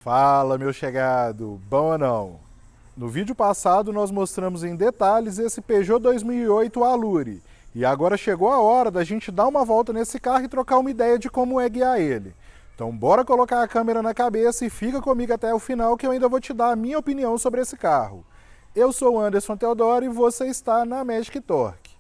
Fala, meu chegado, bom ou não? No vídeo passado nós mostramos em detalhes esse Peugeot 2008 Allure e agora chegou a hora da gente dar uma volta nesse carro e trocar uma ideia de como é guiar ele. Então bora colocar a câmera na cabeça e fica comigo até o final que eu ainda vou te dar a minha opinião sobre esse carro. Eu sou o Anderson Teodoro e você está na Magic Torque.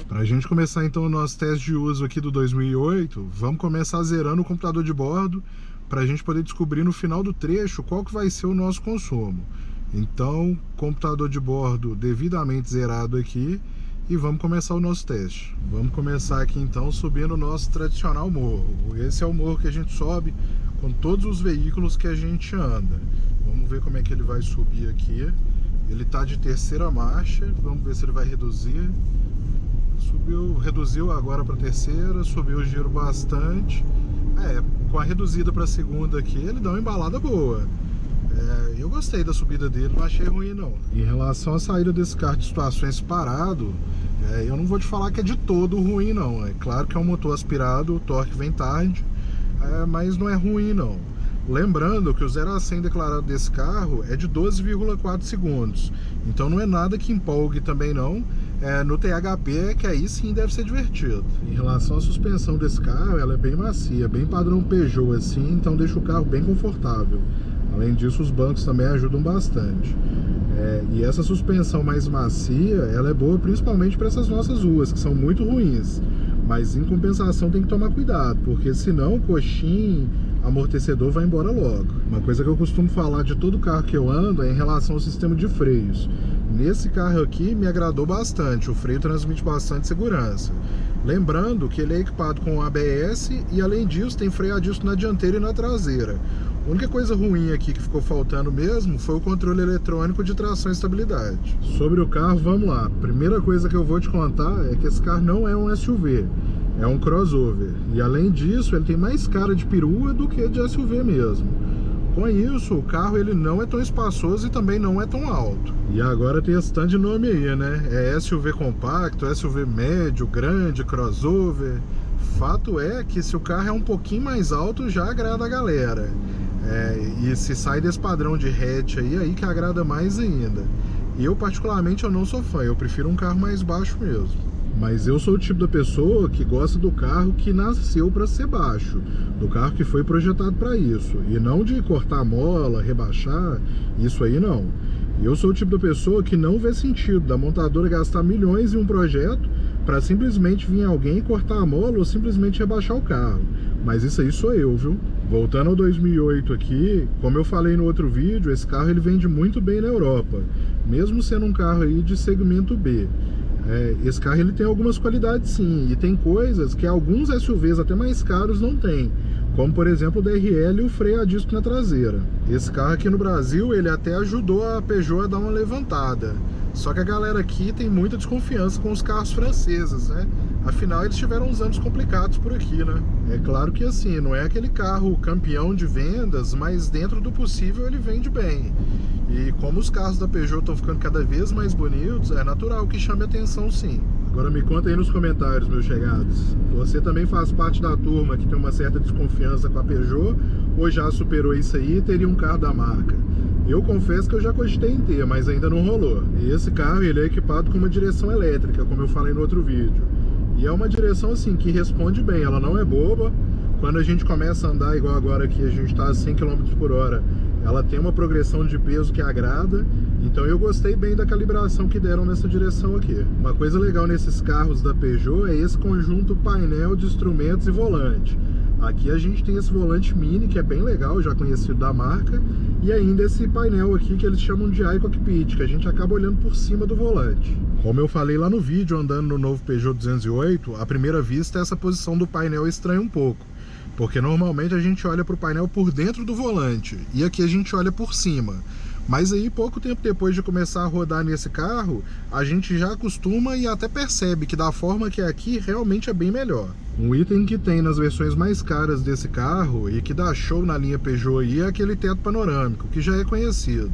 Para a gente começar então o nosso teste de uso aqui do 2008, vamos começar zerando o computador de bordo para a gente poder descobrir no final do trecho qual que vai ser o nosso consumo. Então, computador de bordo devidamente zerado aqui e vamos começar o nosso teste. Vamos começar aqui então subindo o nosso tradicional morro. Esse é o morro que a gente sobe com todos os veículos que a gente anda. Vamos ver como é que ele vai subir aqui. Ele está de terceira marcha, vamos ver se ele vai reduzir. Reduziu agora para terceira, subiu o giro bastante. Com a reduzida para segunda aqui, ele dá uma embalada boa. Eu gostei da subida dele, não achei ruim não. Em relação à saída desse carro de situações parado, eu não vou te falar que é de todo ruim não. É claro que é um motor aspirado, o torque vem tarde, mas não é ruim não. Lembrando que o 0 a 100 declarado desse carro é de 12,4 segundos. Então não é nada que empolgue também não. No THP, que aí sim deve ser divertido. Em relação à suspensão desse carro, ela é bem macia, bem padrão Peugeot assim, então deixa o carro bem confortável. Além disso, os bancos também ajudam bastante. E essa suspensão mais macia, ela é boa principalmente para essas nossas ruas, que são muito ruins. Mas em compensação tem que tomar cuidado, porque senão o coxim, amortecedor vai embora logo. Uma coisa que eu costumo falar de todo carro que eu ando é em relação ao sistema de freios. Nesse carro aqui me agradou bastante, o freio transmite bastante segurança. Lembrando que ele é equipado com ABS e além disso tem freio a disco na dianteira e na traseira. A única coisa ruim aqui que ficou faltando mesmo foi o controle eletrônico de tração e estabilidade. Sobre o carro, vamos lá. Primeira coisa que eu vou te contar é que esse carro não é um SUV, é um crossover. E além disso, ele tem mais cara de perua do que de SUV mesmo. Com isso, o carro ele não é tão espaçoso e também não é tão alto. E agora tem esse tanto de nome aí, né? É SUV compacto, SUV médio, grande, crossover. Fato é que se o carro é um pouquinho mais alto, já agrada a galera. E se sai desse padrão de hatch aí que agrada mais ainda. Eu particularmente eu não sou fã, eu prefiro um carro mais baixo mesmo. Mas eu sou o tipo da pessoa que gosta do carro que nasceu para ser baixo, do carro que foi projetado para isso, e não de cortar a mola, rebaixar, isso aí não. Eu sou o tipo da pessoa que não vê sentido da montadora gastar milhões em um projeto para simplesmente vir alguém cortar a mola ou simplesmente rebaixar o carro. Mas isso aí sou eu, viu? Voltando ao 2008 aqui, como eu falei no outro vídeo, esse carro ele vende muito bem na Europa, mesmo sendo um carro aí de segmento B. Esse carro ele tem algumas qualidades sim, e tem coisas que alguns SUVs até mais caros não tem, como por exemplo o DRL e o freio a disco na traseira. Esse carro aqui no Brasil ele até ajudou a Peugeot a dar uma levantada, só que a galera aqui tem muita desconfiança com os carros franceses, né? Afinal eles tiveram uns anos complicados por aqui, né? É claro que assim, não é aquele carro campeão de vendas, mas dentro do possível ele vende bem. E como os carros da Peugeot estão ficando cada vez mais bonitos, é natural que chame atenção sim. Agora me conta aí nos comentários, meus chegados. Você também faz parte da turma que tem uma certa desconfiança com a Peugeot ou já superou isso aí e teria um carro da marca? Eu confesso que eu já cogitei em ter, mas ainda não rolou. E esse carro ele é equipado com uma direção elétrica, como eu falei no outro vídeo. E é uma direção assim que responde bem, ela não é boba. Quando a gente começa a andar igual agora que a gente está a 100 km por hora, ela tem uma progressão de peso que agrada, então eu gostei bem da calibração que deram nessa direção aqui. Uma coisa legal nesses carros da Peugeot é esse conjunto painel de instrumentos e volante. Aqui a gente tem esse volante mini, que é bem legal, já conhecido da marca, e ainda esse painel aqui que eles chamam de iCockpit, que a gente acaba olhando por cima do volante. Como eu falei lá no vídeo, andando no novo Peugeot 208, à primeira vista essa posição do painel estranha um pouco. Porque normalmente a gente olha para o painel por dentro do volante, e aqui a gente olha por cima. Mas aí pouco tempo depois de começar a rodar nesse carro, a gente já acostuma e até percebe que da forma que é aqui realmente é bem melhor. Um item que tem nas versões mais caras desse carro e que dá show na linha Peugeot aí é aquele teto panorâmico, que já é conhecido.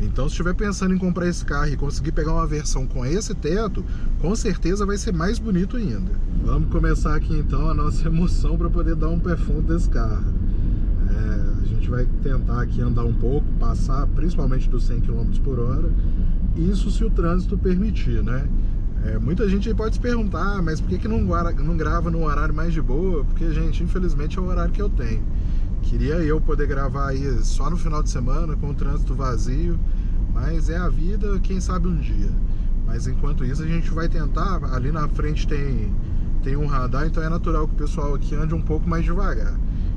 Então, se estiver pensando em comprar esse carro e conseguir pegar uma versão com esse teto, com certeza vai ser mais bonito ainda. Vamos começar aqui então a nossa emoção para poder dar um pé fundo desse carro. A gente vai tentar aqui andar um pouco, passar principalmente dos 100 km por hora, isso se o trânsito permitir, né? Muita gente aí pode se perguntar, mas por que não grava num horário mais de boa? Porque, gente, infelizmente é o horário que eu tenho. Queria eu poder gravar aí só no final de semana, com o trânsito vazio, mas é a vida, quem sabe um dia. Mas enquanto isso a gente vai tentar, ali na frente tem um radar, então é natural que o pessoal aqui ande um pouco mais devagar.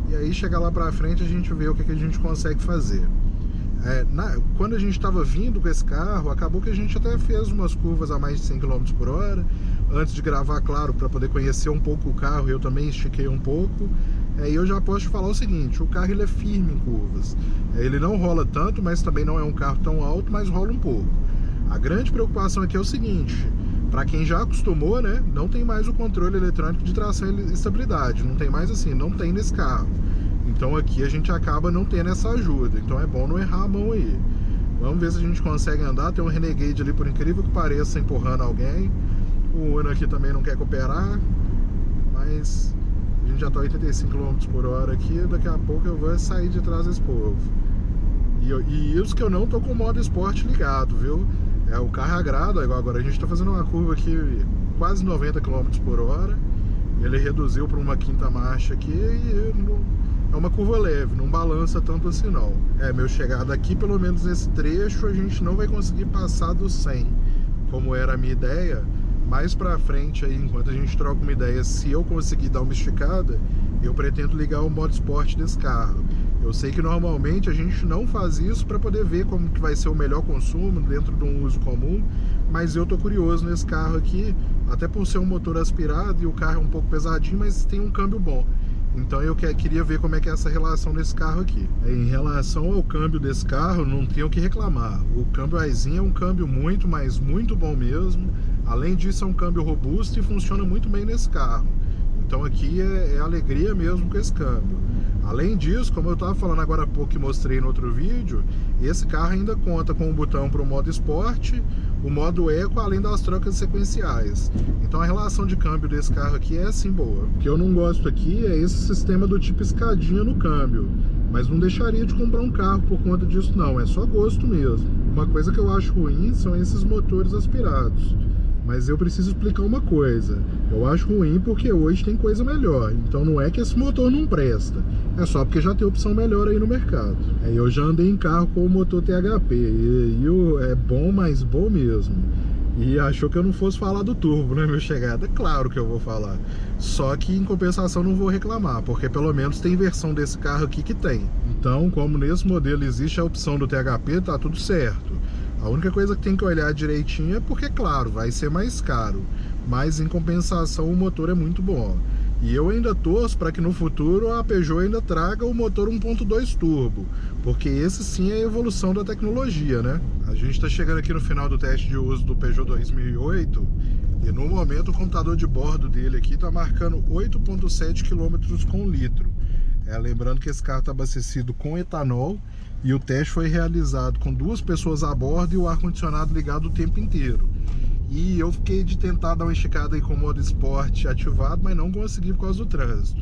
E aí chegar lá pra frente a gente vê o que a gente consegue fazer. Quando a gente estava vindo com esse carro, acabou que a gente até fez umas curvas a mais de 100 km por hora. Antes de gravar, claro, para poder conhecer um pouco o carro, eu também estiquei um pouco. E eu já posso te falar o seguinte, o carro ele é firme em curvas. Ele não rola tanto, mas também não é um carro tão alto, mas rola um pouco. A grande preocupação aqui é o seguinte, para quem já acostumou, né, não tem mais o controle eletrônico de tração e estabilidade. Não tem mais assim, não tem nesse carro. Então aqui a gente acaba não tendo essa ajuda, então é bom não errar a mão aí. Vamos ver se a gente consegue andar. Tem um Renegade ali, por incrível que pareça, empurrando alguém. O Uno aqui também não quer cooperar, mas a gente já está a 85 km por hora aqui. Daqui a pouco eu vou sair de trás desse povo. E isso que eu não tô com o modo esporte ligado, viu? O carro agrada. Agora a gente está fazendo uma curva aqui quase 90 km por hora. Ele reduziu para uma quinta marcha aqui e é uma curva leve, não balança tanto assim não. Meu chegada aqui, pelo menos nesse trecho, a gente não vai conseguir passar do 100, como era a minha ideia. Mais pra frente aí, enquanto a gente troca uma ideia, se eu conseguir dar uma esticada, eu pretendo ligar o modo esporte desse carro. Eu sei que normalmente a gente não faz isso para poder ver como que vai ser o melhor consumo dentro de um uso comum, mas eu tô curioso nesse carro aqui, até por ser um motor aspirado e o carro é um pouco pesadinho, mas tem um câmbio bom. Então eu queria ver como é que é essa relação desse carro aqui. Em relação ao câmbio desse carro, não tenho o que reclamar. O câmbio Aisin é um câmbio muito, mas muito bom mesmo. Além disso, é um câmbio robusto e funciona muito bem nesse carro. Então aqui é alegria mesmo com esse câmbio. Além disso, como eu estava falando agora há pouco e mostrei no outro vídeo, esse carro ainda conta com um botão para o modo esporte, o modo eco, além das trocas sequenciais. Então a relação de câmbio desse carro aqui é assim boa. O que eu não gosto aqui é esse sistema do tipo escadinha no câmbio, mas não deixaria de comprar um carro por conta disso não, é só gosto mesmo. Uma coisa que eu acho ruim são esses motores aspirados. Mas eu preciso explicar uma coisa, eu acho ruim porque hoje tem coisa melhor, então não é que esse motor não presta, é só porque já tem opção melhor aí no mercado. Eu já andei em carro com o motor THP, e é bom, mas bom mesmo. E achou que eu não fosse falar do turbo, né, meu chegada? Claro que eu vou falar, só que em compensação não vou reclamar, porque pelo menos tem versão desse carro aqui que tem. Então, como nesse modelo existe a opção do THP, tá tudo certo. A única coisa que tem que olhar direitinho é porque, claro, vai ser mais caro, mas em compensação o motor é muito bom. E eu ainda torço para que no futuro a Peugeot ainda traga o motor 1.2 turbo, porque esse sim é a evolução da tecnologia, né? A gente está chegando aqui no final do teste de uso do Peugeot 2008 e no momento o computador de bordo dele aqui está marcando 8,7 km com litro. Lembrando que esse carro está abastecido com etanol e o teste foi realizado com 2 pessoas a bordo e o ar-condicionado ligado o tempo inteiro. E eu fiquei de tentar dar uma esticada aí com o modo esporte ativado, mas não consegui por causa do trânsito.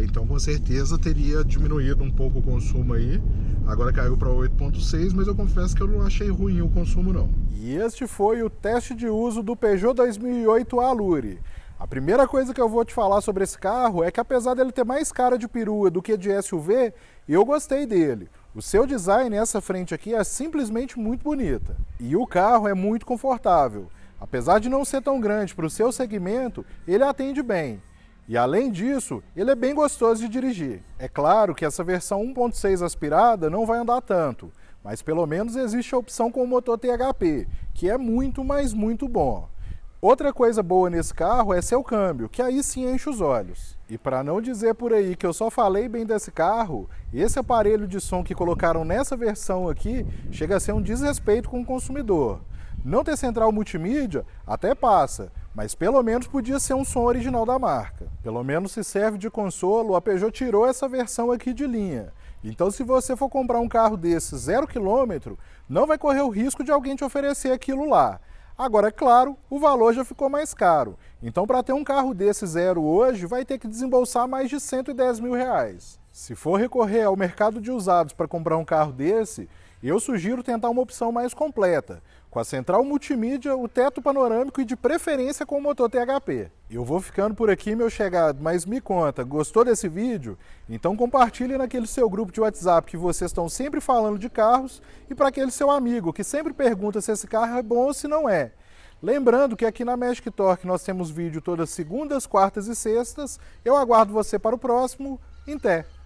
Então com certeza teria diminuído um pouco o consumo aí. Agora caiu para 8,6, mas eu confesso que eu não achei ruim o consumo não. E este foi o teste de uso do Peugeot 2008 Allure. A primeira coisa que eu vou te falar sobre esse carro é que apesar dele ter mais cara de perua do que de SUV, eu gostei dele. O seu design nessa frente aqui é simplesmente muito bonita. E o carro é muito confortável. Apesar de não ser tão grande para o seu segmento, ele atende bem. E além disso, ele é bem gostoso de dirigir. É claro que essa versão 1.6 aspirada não vai andar tanto, mas pelo menos existe a opção com o motor THP, que é muito, mas muito bom. Outra coisa boa nesse carro é seu câmbio, que aí sim enche os olhos. E para não dizer por aí que eu só falei bem desse carro, esse aparelho de som que colocaram nessa versão aqui chega a ser um desrespeito com o consumidor. Não ter central multimídia até passa, mas pelo menos podia ser um som original da marca. Pelo menos se serve de consolo, a Peugeot tirou essa versão aqui de linha. Então, se você for comprar um carro desse 0 km, não vai correr o risco de alguém te oferecer aquilo lá. Agora, é claro, o valor já ficou mais caro. Então, para ter um carro desse zero hoje, vai ter que desembolsar mais de 110 mil reais. Se for recorrer ao mercado de usados para comprar um carro desse, eu sugiro tentar uma opção mais completa, com a central multimídia, o teto panorâmico e de preferência com o motor THP. Eu vou ficando por aqui, meu chegado, mas me conta, gostou desse vídeo? Então compartilhe naquele seu grupo de WhatsApp que vocês estão sempre falando de carros e para aquele seu amigo que sempre pergunta se esse carro é bom ou se não é. Lembrando que aqui na Magic Torque nós temos vídeo todas segundas, quartas e sextas. Eu aguardo você para o próximo. Até!